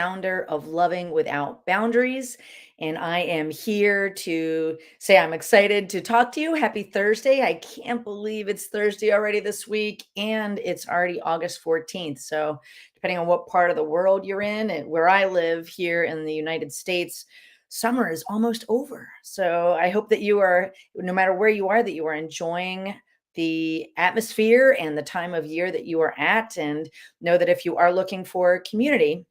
founder of Loving Without Boundaries. And I am here to say I'm excited to talk to you. Happy Thursday. I can't believe it's Thursday already this week, and it's already August 14th. So, depending on what part of the world you're in, and where I live here in the United States, summer is almost over. So, I hope that you are, no matter where you are, that you are enjoying the atmosphere and the time of year that you are at. And know that if you are looking for community,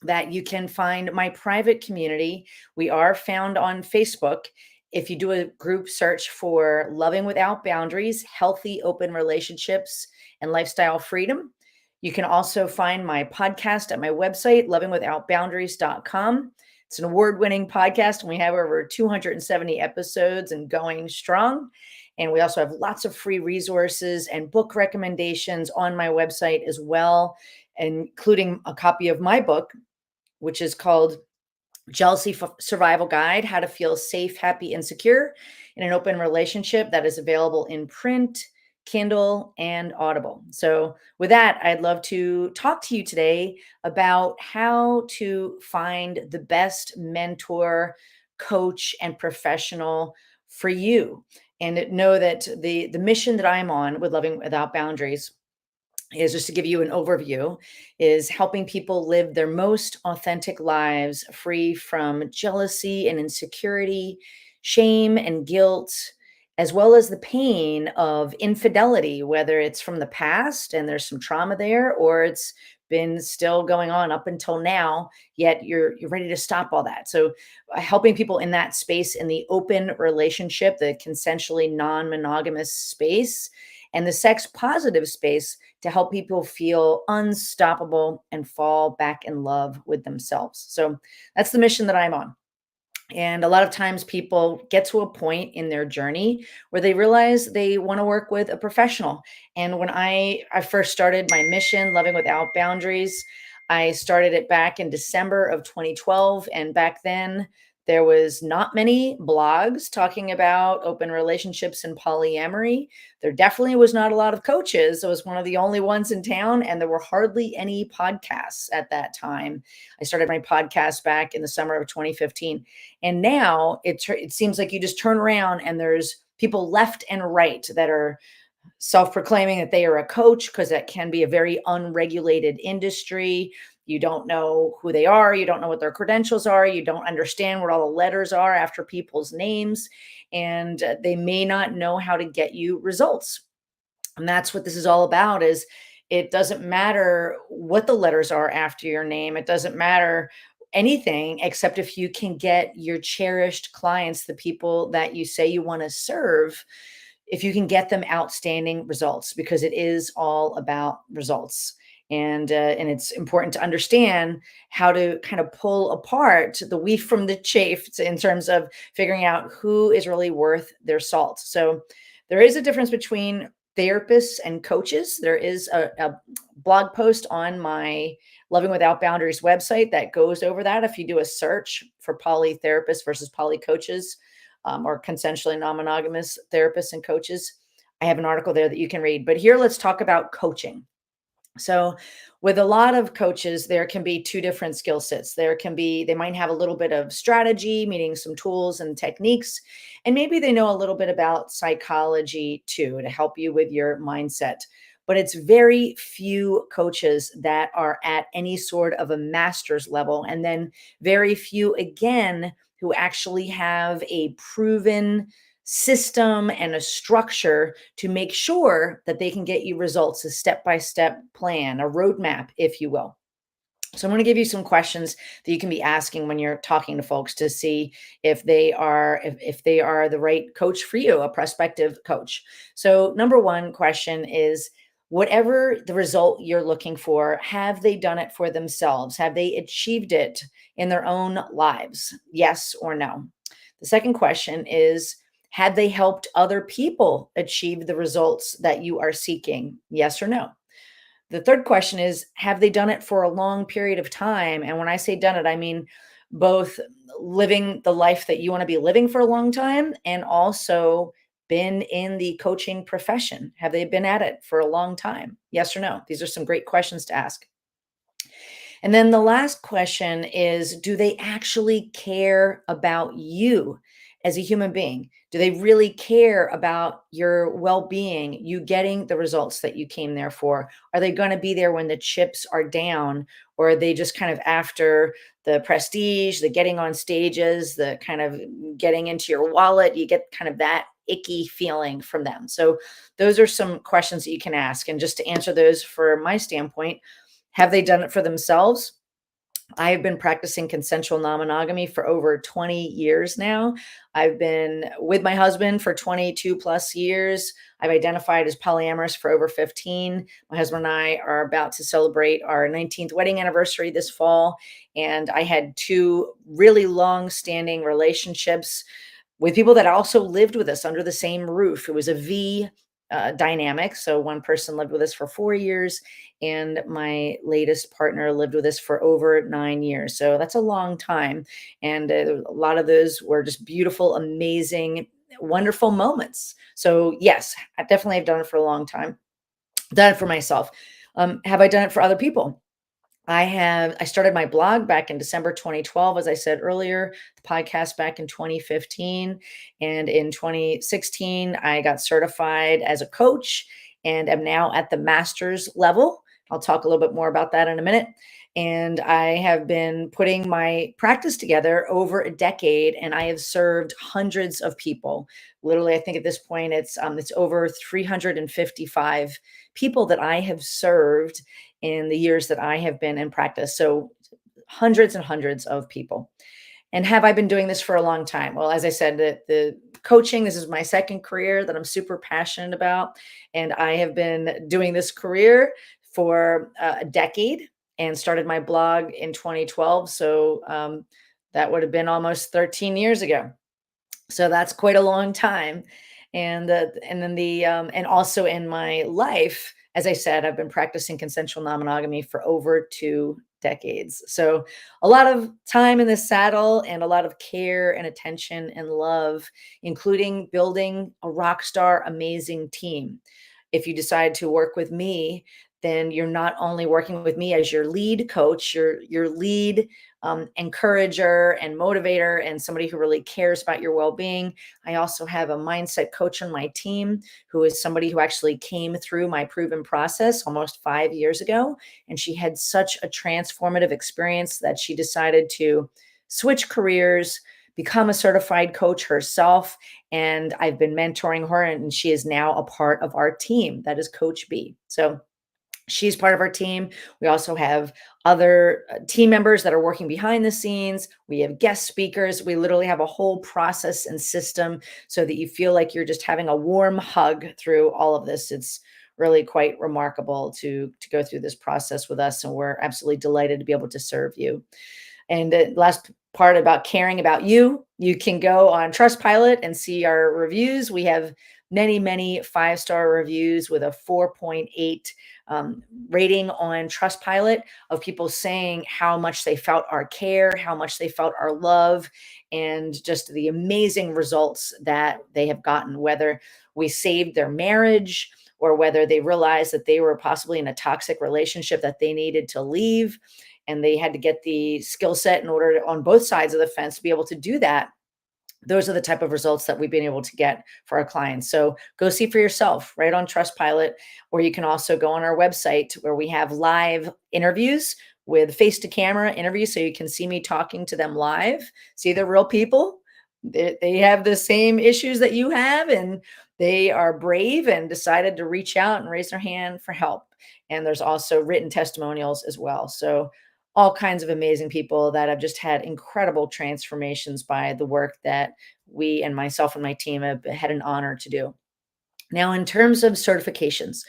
that you can find my private community. We are found on Facebook. If you do a group search for Loving Without Boundaries, Healthy Open Relationships, and Lifestyle Freedom. You can also find my podcast at my website, lovingwithoutboundaries.com. It's an award-winning podcast, and we have over 270 episodes and going strong. And we also have lots of free resources and book recommendations on my website as well, including a copy of my book, which is called Jealousy Survival Guide: How to Feel Safe, Happy, and Secure in an Open Relationship, that is available in print, Kindle, and Audible. So, with that, I'd love to talk to you today about how to find the best mentor, coach, and professional for you. And know that the mission that I'm on with Loving Without Boundaries is, just to give you an overview, is helping people live their most authentic lives free from jealousy and insecurity, shame and guilt, as well as the pain of infidelity, whether it's from the past and there's some trauma there, or it's been still going on up until now, yet you're ready to stop all that. So helping people in that space, in the open relationship, the consensually non-monogamous space, and the sex positive space, to help people feel unstoppable and fall back in love with themselves. So that's the mission that I'm on. And a lot of times people get to a point in their journey where they realize they want to work with a professional. And when I first started my mission, Loving Without Boundaries, I started it back in December of 2012. And back then, there was not many blogs talking about open relationships and polyamory. There definitely was not a lot of coaches. I was one of the only ones in town, and there were hardly any podcasts at that time. I started my podcast back in the summer of 2015. And now it seems like you just turn around and there's people left and right that are self-proclaiming that they are a coach, because that can be a very unregulated industry. You don't know who they are. You don't know what their credentials are. You don't understand what all the letters are after people's names. And they may not know how to get you results. And that's what this is all about. Is it doesn't matter what the letters are after your name. It doesn't matter anything, except if you can get your cherished clients, the people that you say you want to serve, if you can get them outstanding results, because it is all about results. And it's important to understand how to kind of pull apart the wheat from the chaff, in terms of figuring out who is really worth their salt. So there is a difference between therapists and coaches. There is a blog post on my Loving Without Boundaries website that goes over that. If you do a search for poly therapists versus poly coaches, or consensually non-monogamous therapists and coaches, I have an article there that you can read. But here, let's talk about coaching. So, with a lot of coaches, there can be two different skill sets. They might have a little bit of strategy, meaning some tools and techniques, and maybe they know a little bit about psychology too, to help you with your mindset. But it's very few coaches that are at any sort of a master's level, and then very few again who actually have a proven system and a structure to make sure that they can get you results, a step-by-step plan, a roadmap, if you will. So I'm going to give you some questions that you can be asking when you're talking to folks, to see if they are the right coach for you, a prospective coach. So number one question is, whatever the result you're looking for, have they done it for themselves? Have they achieved it in their own lives? Yes or no? The second question is, had they helped other people achieve the results that you are seeking? Yes or no? The third question is, have they done it for a long period of time? And when I say done it, I mean both living the life that you want to be living for a long time, and also been in the coaching profession. Have they been at it for a long time? Yes or no? These are some great questions to ask. And then the last question is, do they actually care about you as a human being? Do they really care about your well being, you getting the results that you came there for? Are they going to be there when the chips are down? Or are they just kind of after the prestige, the getting on stages, the kind of getting into your wallet? You get kind of that icky feeling from them. So, those are some questions that you can ask. And just to answer those, for my standpoint, have they done it for themselves? I have been practicing consensual non-monogamy for over 20 years now. I've been with my husband for 22 plus years. I've identified as polyamorous for over 15. My husband and I are about to celebrate our 19th wedding anniversary this fall. And I had two really long standing relationships with people that also lived with us under the same roof. It was a V dynamic. So one person lived with us for 4 years, and my latest partner lived with us for over 9 years. So that's a long time. And a lot of those were just beautiful, amazing, wonderful moments. So, yes, I definitely have done it for a long time, done it for myself. Have I done it for other people? I started my blog back in December 2012, as I said earlier, the podcast back in 2015. And in 2016, I got certified as a coach and am now at the master's level. I'll talk a little bit more about that in a minute. And I have been putting my practice together over a decade, and I have served hundreds of people. Literally, I think at this point it's over 355 people that I have served in the years that I have been in practice. So hundreds and hundreds of people. And have I been doing this for a long time? Well, as I said, the coaching, this is my second career that I'm super passionate about. And I have been doing this career for a decade and started my blog in 2012. So that would have been almost 13 years ago. So that's quite a long time. And then and also in my life, as I said, I've been practicing consensual non-monogamy for over 2 decades. So a lot of time in the saddle and a lot of care and attention and love, including building a rock star amazing team. If you decide to work with me, then you're not only working with me as your lead coach, your lead encourager and motivator, and somebody who really cares about your well-being. I also have a mindset coach on my team who is somebody who actually came through my proven process almost 5 years ago, and she had such a transformative experience that she decided to switch careers, become a certified coach herself, and I've been mentoring her, and she is now a part of our team. That is Coach B. So she's part of our team. We also have other team members that are working behind the scenes. We have guest speakers. We literally have a whole process and system so that you feel like you're just having a warm hug through all of this. It's really quite remarkable to go through this process with us, and we're absolutely delighted to be able to serve you. And the last part about caring about you, you can go on Trustpilot and see our reviews. We have many, many five-star reviews with a 4.8 rating on Trustpilot of people saying how much they felt our care, how much they felt our love, and just the amazing results that they have gotten, whether we saved their marriage or whether they realized that they were possibly in a toxic relationship that they needed to leave and they had to get the skill set in order on both sides of the fence to be able to do that. Those are the type of results that we've been able to get for our clients. So go see for yourself right on Trustpilot, or you can also go on our website where we have live interviews with face to camera interviews. So you can see me talking to them live, see the real people. They have the same issues that you have, and they are brave and decided to reach out and raise their hand for help. And there's also written testimonials as well. So all kinds of amazing people that have just had incredible transformations by the work that we and myself and my team have had an honor to do. Now, in terms of certifications,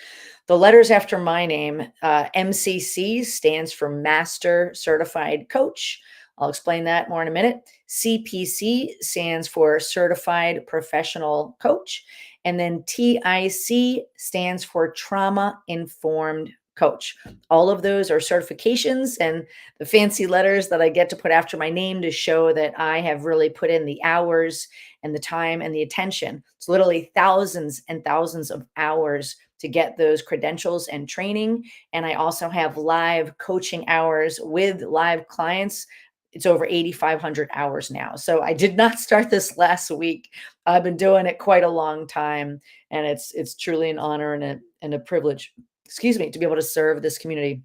the letters after my name, MCC stands for Master Certified Coach. I'll explain that more in a minute. CPC stands for Certified Professional Coach. And then TIC stands for Trauma Informed Coach. All of those are certifications and the fancy letters that I get to put after my name to show that I have really put in the hours and the time and the attention. It's literally thousands and thousands of hours to get those credentials and training. And I also have live coaching hours with live clients. It's over 8,500 hours now. So I did not start this last week. I've been doing it quite a long time, and it's truly an honor and a privilege, excuse me, to be able to serve this community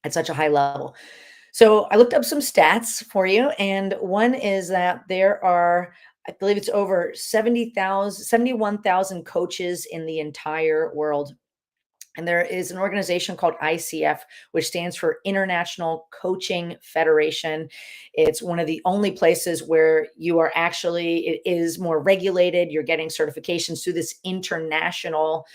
at such a high level. So I looked up some stats for you, and one is that there are, I believe it's over 70,000, 71,000 coaches in the entire world. And there is an organization called ICF, which stands for International Coaching Federation. It's one of the only places where you are actually, it is more regulated. You're getting certifications through this international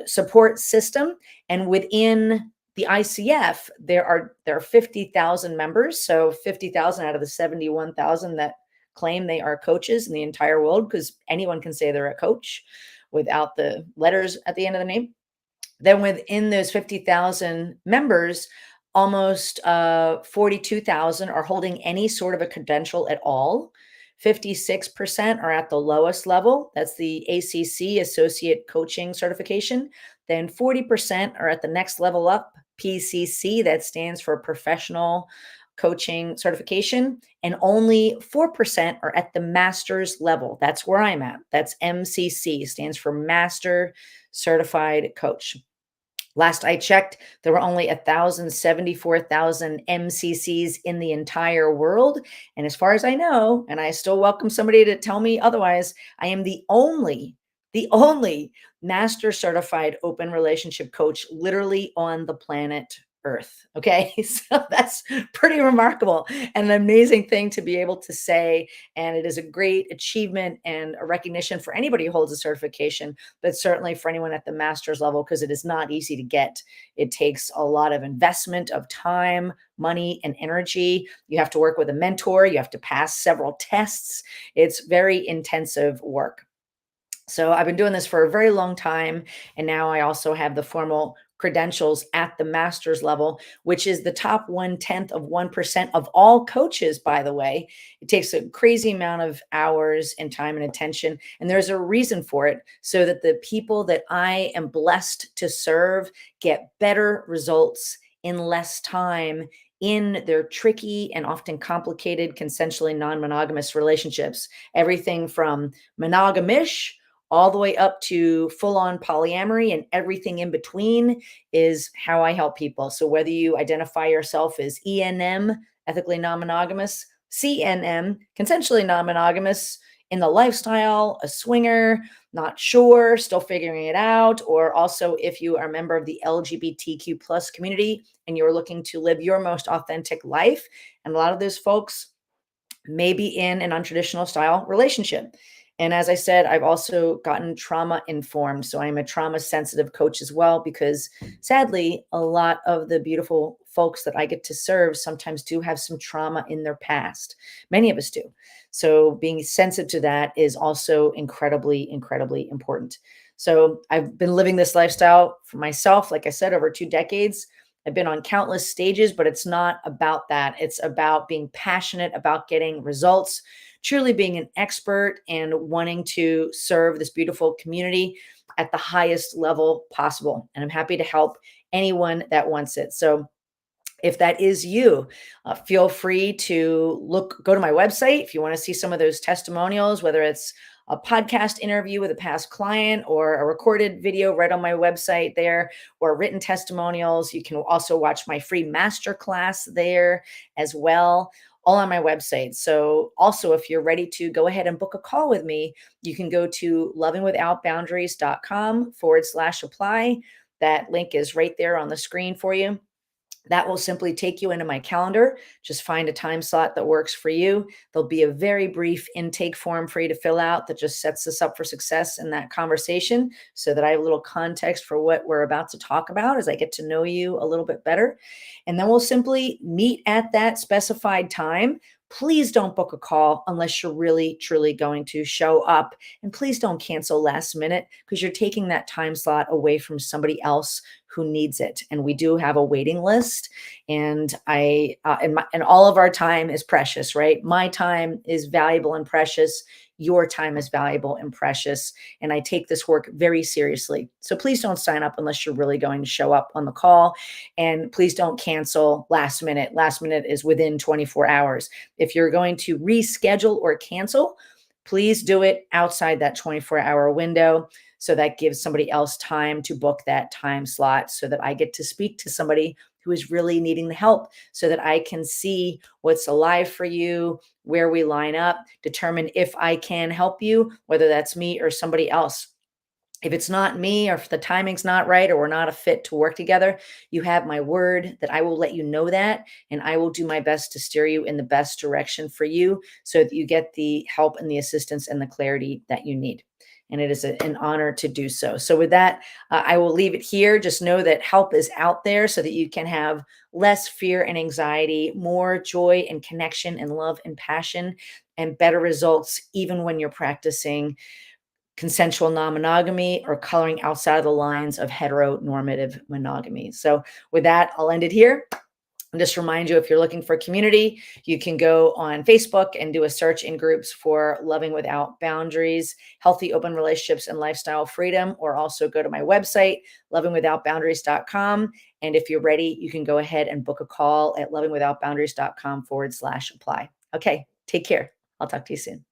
support system. And within the ICF, there are 50,000 members. So 50,000 out of the 71,000 that claim they are coaches in the entire world, because anyone can say they're a coach without the letters at the end of the name. Then within those 50,000 members, almost 42,000 are holding any sort of a credential at all. 56% are at the lowest level. That's the ACC, Associate Coaching Certification. Then 40% are at the next level up, PCC, that stands for Professional Coaching Certification. And only 4% are at the master's level. That's where I'm at. That's MCC, stands for Master Certified Coach. Last I checked, there were only 1,074,000 MCCs in the entire world. And as far as I know, and I still welcome somebody to tell me otherwise, I am the only master certified open relationship coach literally on the planet Earth. Okay. So that's pretty remarkable and an amazing thing to be able to say. And it is a great achievement and a recognition for anybody who holds a certification, but certainly for anyone at the master's level, because it is not easy to get. It takes a lot of investment of time, money, and energy. You have to work with a mentor. You have to pass several tests. It's very intensive work. So I've been doing this for a very long time. And now I also have the formal credentials at the master's level, which is the top 1/10 of 1% of all coaches, by the way. It takes a crazy amount of hours and time and attention. And there's a reason for it, so that the people that I am blessed to serve get better results in less time in their tricky and often complicated consensually non-monogamous relationships. Everything from monogamish all the way up to full on polyamory, and everything in between is how I help people. So whether you identify yourself as ENM, ethically non monogamous, CNM, consensually non monogamous, in the lifestyle, a swinger, not sure, still figuring it out, or also if you are a member of the LGBTQ plus community and you're looking to live your most authentic life. And a lot of those folks may be in an untraditional style relationship. And as I said, I've also gotten trauma informed. So I'm a trauma sensitive coach as well, because sadly, a lot of the beautiful folks that I get to serve sometimes do have some trauma in their past. Many of us do. So being sensitive to that is also incredibly, incredibly important. So I've been living this lifestyle for myself, like I said, over 2 decades. I've been on countless stages, but it's not about that. It's about being passionate about getting results, truly being an expert and wanting to serve this beautiful community at the highest level possible. And I'm happy to help anyone that wants it. So if that is you, feel free to go to my website if you want to see some of those testimonials, whether it's a podcast interview with a past client or a recorded video right on my website there, or written testimonials. You can also watch my free masterclass there as well, all on my website. So also, if you're ready to go ahead and book a call with me, you can go to lovingwithoutboundaries.com/apply. That link is right there on the screen for you. That will simply take you into my calendar. Just find a time slot that works for you. There'll be a very brief intake form for you to fill out that just sets us up for success in that conversation, so that I have a little context for what we're about to talk about as I get to know you a little bit better. And then we'll simply meet at that specified time. Please don't book a call unless you're really, truly going to show up. And please don't cancel last minute, because you're taking that time slot away from somebody else who needs it. And we do have a waiting list. And and all of our time is precious, right? My time is valuable and precious. Your time is valuable and precious. And I take this work very seriously. So please don't sign up unless you're really going to show up on the call. And please don't cancel last minute. Last minute is within 24 hours. If you're going to reschedule or cancel, please do it outside that 24-hour window. So that gives somebody else time to book that time slot so that I get to speak to somebody who is really needing the help so that I can see what's alive for you, where we line up, determine if I can help you, whether that's me or somebody else. If it's not me or if the timing's not right or we're not a fit to work together, you have my word that I will let you know that. And I will do my best to steer you in the best direction for you so that you get the help and the assistance and the clarity that you need. And it is an honor to do so. So, with that, I will leave it here. Just know that help is out there so that you can have less fear and anxiety, more joy and connection and love and passion, and better results, even when you're practicing consensual non-monogamy or coloring outside of the lines of heteronormative monogamy. So with that, I'll end it here. And just remind you, if you're looking for community, you can go on Facebook and do a search in groups for Loving Without Boundaries, Healthy Open Relationships and Lifestyle Freedom, or also go to my website, lovingwithoutboundaries.com. And if you're ready, you can go ahead and book a call at lovingwithoutboundaries.com/apply. Okay, take care. I'll talk to you soon.